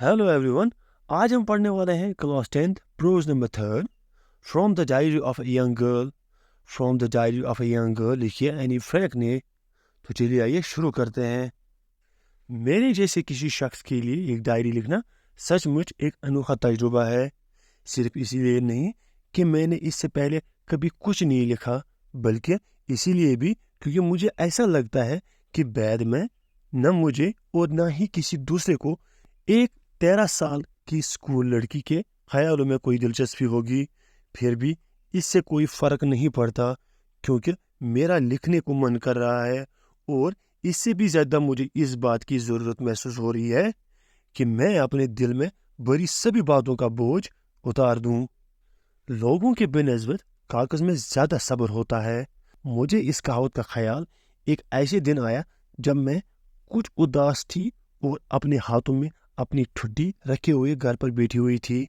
Hello everyone. आज हम पढ़ने वाले हैं class 10th prose number 3 from the diary of a young girl. From the diary of a young girl लिखिए Anne Frank ने। तो चलिए आइए शुरू करते हैं। मेरे जैसे किसी शख्स के लिए एक डायरी लिखना सचमुच एक अनोखा तजुर्बा है। सिर्फ इसीलिए नहीं कि मैंने इससे पहले कभी कुछ नहीं लिखा, बल्कि इसीलिए भी क्योंकि मुझे ऐसा लगता है कि बाद में न मुझे और न ही किसी दूसरे को एक 13 साल की स्कूल लड़की के ख्यालों में कोई दिलचस्पी होगी। फिर भी इससे कोई फ़र्क नहीं पड़ता, क्योंकि मेरा लिखने को मन कर रहा है और इससे भी ज़्यादा मुझे इस बात की ज़रूरत महसूस हो रही है कि मैं अपने दिल में भरी सभी बातों का बोझ उतार दूं। लोगों के बेनस्बत कागज़ में ज़्यादा सब्र होता है। मुझे इस कहावत का ख्याल एक ऐसे दिन आया जब मैं कुछ उदास थी और अपने हाथों में अपनी ठुड्डी रखे हुए घर पर बैठी हुई थी,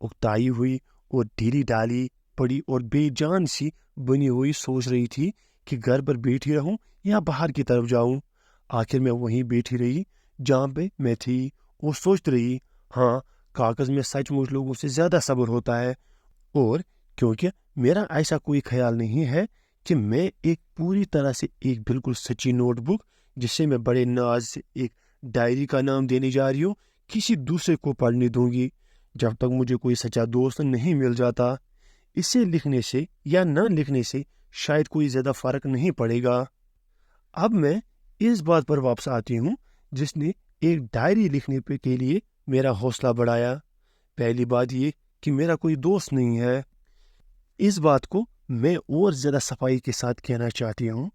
उकताई हुई और ढीली डाली पड़ी और बेजान सी बनी हुई सोच रही थी कि घर पर बैठी रहूं या बाहर की तरफ जाऊं। आखिर में वहीं बैठी रही जहाँ पे मैं थी और सोचती रही। हाँ, कागज़ में सचमुच लोगों से ज़्यादा सब्र होता है। और क्योंकि मेरा ऐसा कोई ख्याल नहीं है कि मैं एक पूरी तरह से एक बिल्कुल सच्ची नोटबुक, जिसे मैं बड़े नाज से एक डायरी का नाम देने जा रही हूँ, किसी दूसरे को पढ़ने दूंगी जब तक मुझे कोई सच्चा दोस्त नहीं मिल जाता। इसे लिखने से या न लिखने से शायद कोई ज़्यादा फर्क नहीं पड़ेगा। अब मैं इस बात पर वापस आती हूँ जिसने एक डायरी लिखने पे के लिए मेरा हौसला बढ़ाया। पहली बात ये कि मेरा कोई दोस्त नहीं है। इस बात को मैं और ज़्यादा सफाई के साथ कहना चाहती हूँ,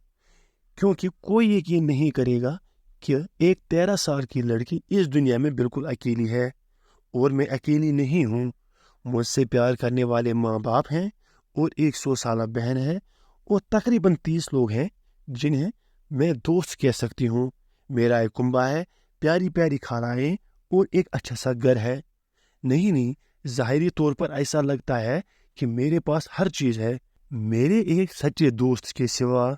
क्योंकि कोई यकीन नहीं करेगा कि एक 13 साल की लड़की इस दुनिया में बिल्कुल अकेली है। और मैं अकेली नहीं हूँ। मुझसे प्यार करने वाले माँ बाप हैं और एक 100 साल बहन है और तकरीबन 30 लोग हैं जिन्हें मैं दोस्त कह सकती हूँ। मेरा एक कुंबा है, प्यारी प्यारी खानाएं और एक अच्छा सा घर है। नहीं, ज़ाहिरी तौर पर ऐसा लगता है कि मेरे पास हर चीज़ है, मेरे एक सच्चे दोस्त के सिवा।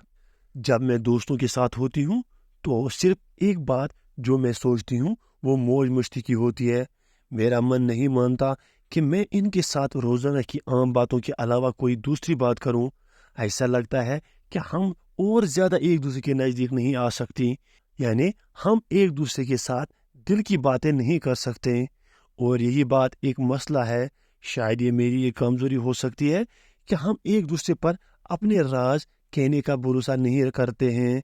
जब मैं दोस्तों के साथ होती हूँ तो सिर्फ एक बात जो मैं सोचती हूँ वो मौज मस्ती की होती है। मेरा मन नहीं मानता कि मैं इनके साथ रोज़ाना की आम बातों के अलावा कोई दूसरी बात करूँ। ऐसा लगता है कि हम और ज़्यादा एक दूसरे के नज़दीक नहीं आ सकती, यानी हम एक दूसरे के साथ दिल की बातें नहीं कर सकते। और यही बात एक मसला है। शायद ये मेरी एक कमज़ोरी हो सकती है कि हम एक दूसरे पर अपने राज कहने का भरोसा नहीं करते हैं।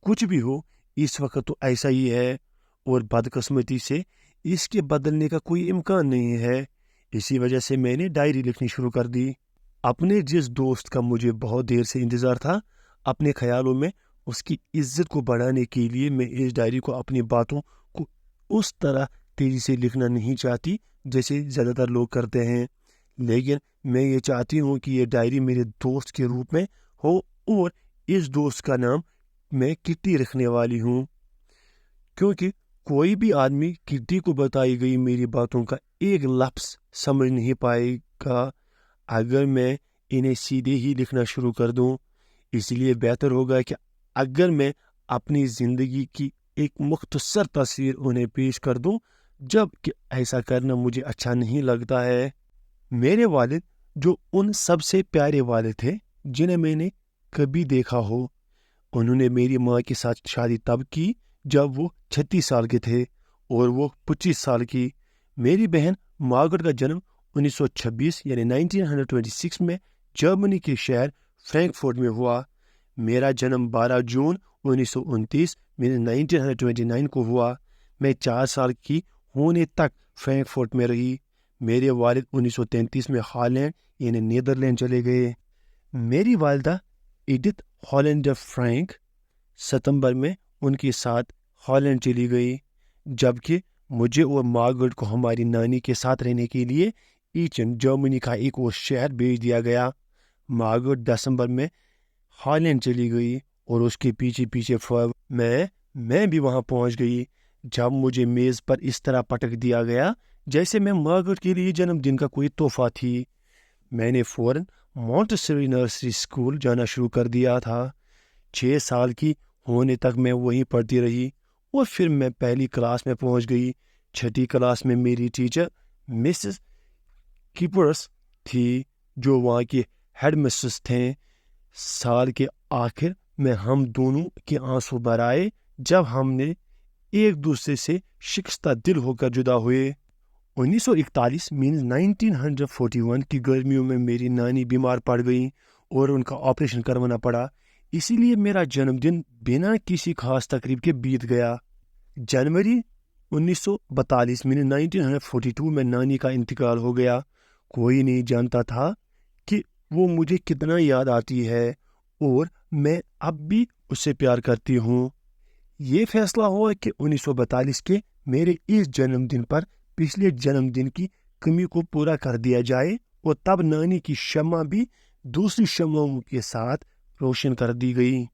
कुछ भी हो, इस वक्त तो ऐसा ही है और बदकिस्मती से इसके बदलने का कोई इम्कान नहीं है। इसी वजह से मैंने डायरी लिखनी शुरू कर दी। अपने जिस दोस्त का मुझे बहुत देर से इंतज़ार था, अपने ख्यालों में उसकी इज्जत को बढ़ाने के लिए मैं इस डायरी को अपनी बातों को उस तरह तेज़ी से लिखना नहीं चाहती जैसे ज़्यादातर लोग करते हैं। लेकिन मैं ये चाहती हूँ कि ये डायरी मेरे दोस्त के रूप में हो और इस दोस्त का नाम मैं किट्टी रखने वाली हूँ, क्योंकि कोई भी आदमी किट्टी को बताई गई मेरी बातों का एक लफ्ज़ समझ नहीं पाएगा अगर मैं इन्हें सीधे ही लिखना शुरू कर दूँ। इसलिए बेहतर होगा कि अगर मैं अपनी ज़िंदगी की एक मुख्तसर तस्वीर उन्हें पेश कर दूँ, जबकि ऐसा करना मुझे अच्छा नहीं लगता है। मेरे वालिद, जो उन सबसे प्यारे वालिद थे जिन्हें मैंने कभी देखा हो, उन्होंने मेरी माँ के साथ शादी तब की जब वो 36 साल के थे और वो 25 साल की। मेरी बहन मार्गरेट का जन्म 1926 यानी 1926 में जर्मनी के शहर फ्रैंकफर्ट में हुआ। मेरा जन्म 12 जून 1929 में 1929 को हुआ। मैं 4 साल की होने तक फ्रैंकफर्ट में रही। मेरे वालिद 1933 में हॉलैंड यानी नीदरलैंड चले गए। मेरी वालिदा एडिथ हॉलैंडर फ्रैंक सितंबर में उनके साथ हॉलैंड चली गई, जबकि मुझे और मार्गरेट को हमारी नानी के साथ रहने के लिए ईचन जर्मनी का एक और शहर भेज दिया गया। मार्गरेट दिसंबर में हॉलैंड चली गई और उसके पीछे पीछे मैं भी वहां पहुंच गई। जब मुझे मेज़ पर इस तरह पटक दिया गया जैसे मैं मार्गरेट के लिए जन्मदिन का कोई तोहफा थी। मैंने फ़ौरन मॉन्टेसरी नर्सरी स्कूल जाना शुरू कर दिया था। 6 साल की होने तक मैं वहीं पढ़ती रही और फिर मैं पहली क्लास में पहुंच गई। छठी क्लास में मेरी टीचर मिसेस कीपर्स थी, जो वहाँ की हेड मिस्ट्रेस थे। साल के आखिर में हम दोनों के आंसू भर आए जब हमने एक दूसरे से शिकस्ता दिल होकर जुदा हुए। 1941 मीन्स 1941 की गर्मियों में मेरी नानी बीमार पड़ गई और उनका ऑपरेशन करवाना पड़ा। इसीलिए मेरा जन्मदिन बिना किसी खास तकरीब के बीत गया। जनवरी 1942 मीन्स 1942 में नानी का इंतकाल हो गया। कोई नहीं जानता था कि वो मुझे कितना याद आती है और मैं अब भी उससे प्यार करती हूँ। ये फैसला हुआ कि 1942 के मेरे इस जन्मदिन पर पिछले जन्मदिन की कमी को पूरा कर दिया जाए और तब नानी की शम्मा भी दूसरी शम्माओं के साथ रोशन कर दी गई।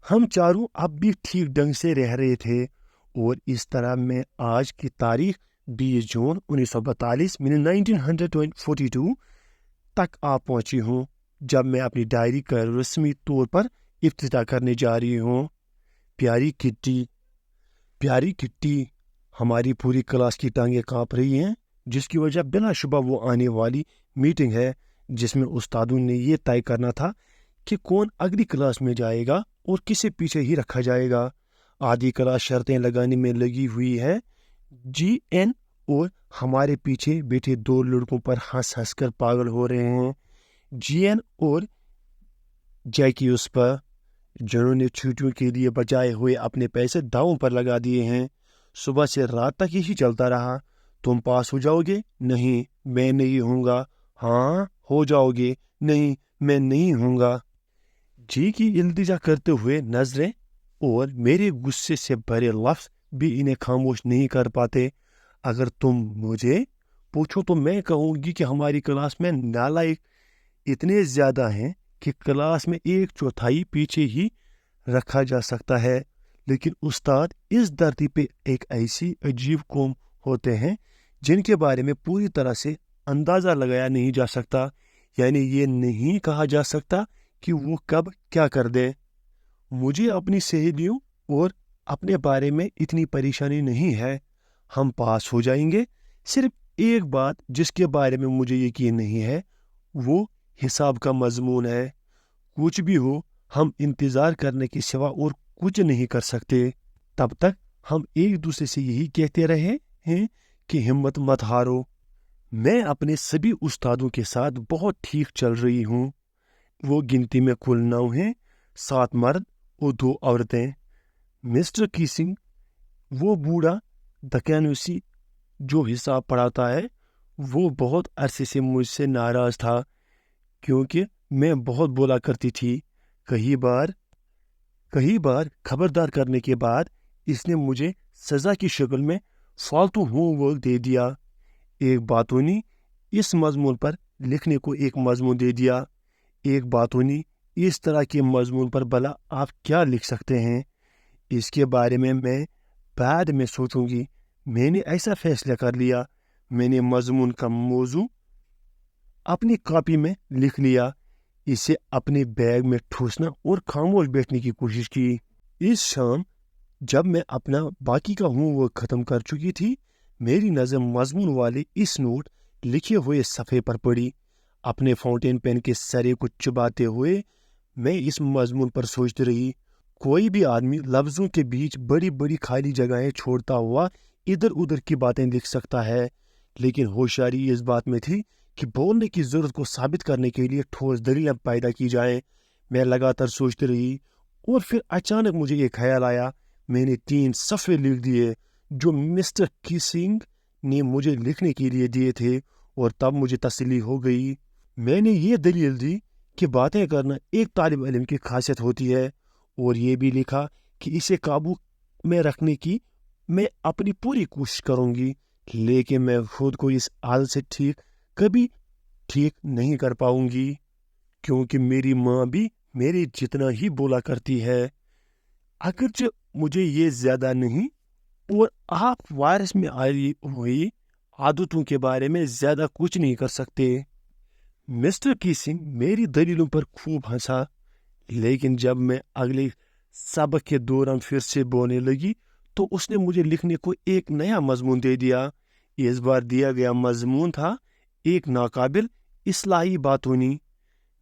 हम चारों अब भी ठीक ढंग से रह रहे थे और इस तरह मैं आज की तारीख 20 जून 1942 1942 तक आ पहुंची हूँ, जब मैं अपनी डायरी का रस्मी तौर पर इफ्तिताह करने जा रही हूँ। प्यारी किट्टी, हमारी पूरी क्लास की टांगें कांप रही हैं, जिसकी वजह बिलाशुबा वो आने वाली मीटिंग है जिसमें उस्तादों ने ये तय करना था कि कौन अगली क्लास में जाएगा और किसे पीछे ही रखा जाएगा। आधी क्लास शर्तें लगाने में लगी हुई है। GN और हमारे पीछे बैठे दो लड़कों पर हंस हंस कर पागल हो रहे हैं। GN और जैकी उस पर, जिन्होंने छुट्टियों के लिए बचाए हुए अपने पैसे दांव पर लगा दिए हैं। सुबह से रात तक यही चलता रहा। तुम पास हो जाओगे? नहीं, मैं नहीं होऊंगा। हाँ, हो जाओगे? नहीं, मैं नहीं होऊंगा। जी की इल्तिजा करते हुए नजरें और मेरे गुस्से से भरे लफ्ज़ भी इन्हें खामोश नहीं कर पाते। अगर तुम मुझे पूछो तो मैं कहूँगी कि हमारी क्लास में नालायक इतने ज़्यादा हैं कि क्लास में 1/4 पीछे ही रखा जा सकता है। लेकिन उस्ताद, इस धरती पे एक ऐसी अजीब कौम होते हैं जिनके बारे में पूरी तरह से अंदाज़ा लगाया नहीं जा सकता। यानी ये नहीं कहा जा सकता कि वो कब क्या कर दे। मुझे अपनी सहेलियों और अपने बारे में इतनी परेशानी नहीं है। हम पास हो जाएंगे। सिर्फ एक बात जिसके बारे में मुझे यकीन नहीं है वो हिसाब का मजमून है। कुछ भी हो, हम इंतज़ार करने के सिवा और कुछ नहीं कर सकते। तब तक हम एक दूसरे से यही कहते रहे हैं कि हिम्मत मत हारो। मैं अपने सभी उस्तादों के साथ बहुत ठीक चल रही हूँ। वो गिनती में कुल 9 हैं, 7 मर्द और 2 औरतें। मिस्टर कीसिंग, वो बूढ़ा दकियानुसी जो हिसाब पढ़ाता है, वो बहुत अरसे से मुझसे नाराज़ था क्योंकि मैं बहुत बोला करती थी। कई बार खबरदार करने के बाद इसने मुझे सज़ा की शक्ल में फालतू होमवर्क दे दिया। एक बातों ने इस मजमून पर लिखने को एक मजमून दे दिया। एक बातों ने इस तरह के मजमून पर भला आप क्या लिख सकते हैं? इसके बारे में मैं बाद में सोचूंगी। मैंने ऐसा फैसला कर लिया। मैंने मजमून का मौजू अपनी कॉपी में लिख लिया, इसे अपने बैग में ठूसना और खामोश बैठने की कोशिश की। इस शाम जब मैं अपना बाकी का होमवर्क ख़त्म कर चुकी थी, मेरी नज़र मजमून वाले इस नोट लिखे हुए सफ़े पर पड़ी। अपने फाउंटेन पेन के सरे को चबाते हुए मैं इस मजमून पर सोचती रही। कोई भी आदमी लफ्ज़ों के बीच बड़ी बड़ी खाली जगहें छोड़ता हुआ इधर उधर की बातें लिख सकता है, लेकिन होशियारी इस बात में थी कि बोलने की ज़रूरत को साबित करने के लिए ठोस दलीलें पैदा की जाएं। मैं लगातार सोचती रही और फिर अचानक मुझे एक ख्याल आया। मैंने 3 सफ़े लिख दिए जो मिस्टर कीसिंग ने मुझे लिखने के लिए दिए थे और तब मुझे तसल्ली हो गई। मैंने ये दलील दी कि बातें करना एक तालिब इल्म की खासियत होती है और ये भी लिखा कि इसे काबू में रखने की मैं अपनी पूरी कोशिश करूँगी, लेकिन मैं खुद को इस आदत से कभी ठीक नहीं कर पाऊंगी क्योंकि मेरी माँ भी मेरे जितना ही बोला करती है। अगरचे मुझे ये ज़्यादा नहीं और आप वायरस में आई हुई आदतों के बारे में ज़्यादा कुछ नहीं कर सकते। मिस्टर कीसिंग मेरी दलीलों पर खूब हंसा, लेकिन जब मैं अगले सबक के दौरान फिर से बोलने लगी तो उसने मुझे लिखने को एक नया मजमून दे दिया। इस बार दिया गया मजमून था एक नाकाबिल इस्लाही बातूनी।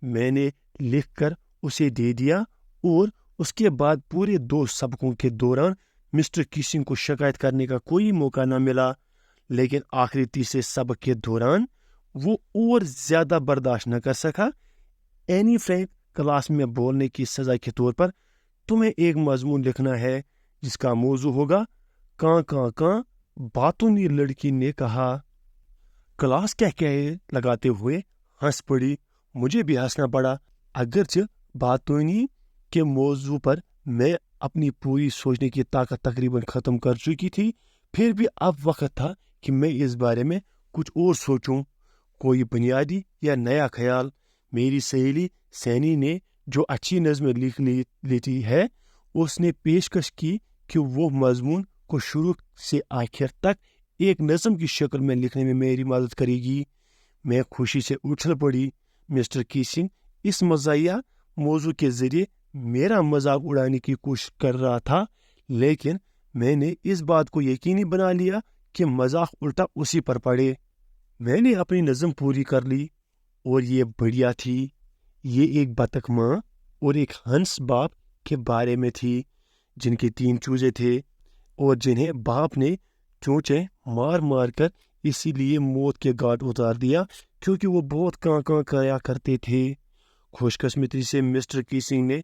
मैंने लिखकर उसे दे दिया और उसके बाद पूरे 2 सबकों के दौरान मिस्टर कीसिंग को शिकायत करने का कोई मौका न मिला। लेकिन आखिरी तीसरे सबक के दौरान वो और ज़्यादा बर्दाश्त न कर सका। एनी फ्रैंक, क्लास में बोलने की सज़ा के तौर पर तुम्हें एक मजमून लिखना है जिसका मौजू होगा कां कां कां, बातूनी लड़की ने कहा। क्लास कह लगाते हुए हंस पड़ी। मुझे भी हंसना पड़ा। अगरचे बातूनी के मौजू पर मैं अपनी पूरी सोचने की ताकत तकरीबन ख़त्म कर चुकी थी, फिर भी अब वक्त था कि मैं इस बारे में कुछ और सोचूं, कोई बुनियादी या नया ख्याल। मेरी सहेली सैनी ने जो अच्छी नज़्म लिख लेती है, उसने पेशकश की कि वो मजमून को शुरू से आखिर तक एक नज़्म की शक्ल में लिखने में मेरी मदद करेगी। मैं खुशी से उछल पड़ी। मिस्टर कीसिंग इस मज़ाहिया मौजू के ज़रिए मेरा मजाक उड़ाने की कोशिश कर रहा था, लेकिन मैंने इस बात को यकीनी बना लिया कि मजाक उल्टा उसी पर पड़े। मैंने अपनी नज़म पूरी कर ली और ये बढ़िया थी। ये एक बतख माँ और एक हंस बाप के बारे में थी, जिनके 3 चूजे थे और जिन्हें बाप ने चोंचे मार मार कर इसीलिए मौत के घाट उतार दिया क्योंकि वो बहुत कां कां कराया करते थे। खुशकिस्मती से मिस्टर कीसिंग ने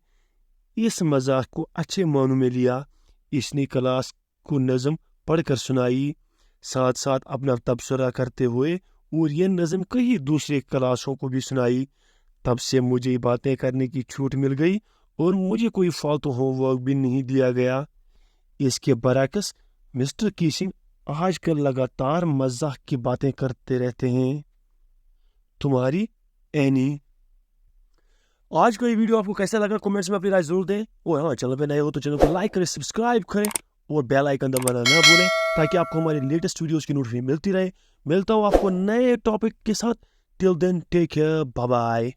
इस मजाक को अच्छे मानों में लिया। इसने क्लास को नज़म पढ़कर सुनाई, साथ साथ अपना तबसरा करते हुए, और ये नज़म कई दूसरे क्लासों को भी सुनाई। तब से मुझे बातें करने की छूट मिल गई और मुझे कोई फालतू होमवर्क भी नहीं दिया गया। इसके बरअक्स मिस्टर कीसिंग आजकल लगातार मजाक की बातें करते रहते हैं। तुम्हारी एनी। आज का ये वीडियो आपको कैसा लगा कमेंट्स में अपनी राय जरूर दें, और हाँ, चैनल पे नए हो तो चैनल को लाइक करें, सब्सक्राइब करें और बेल आइकन दबाना ना भूलें ताकि आपको हमारी लेटेस्ट वीडियोस की नोटिफिकेशन मिलती रहे। मिलता हूँ आपको नए टॉपिक के साथ। Till then take care, bye bye.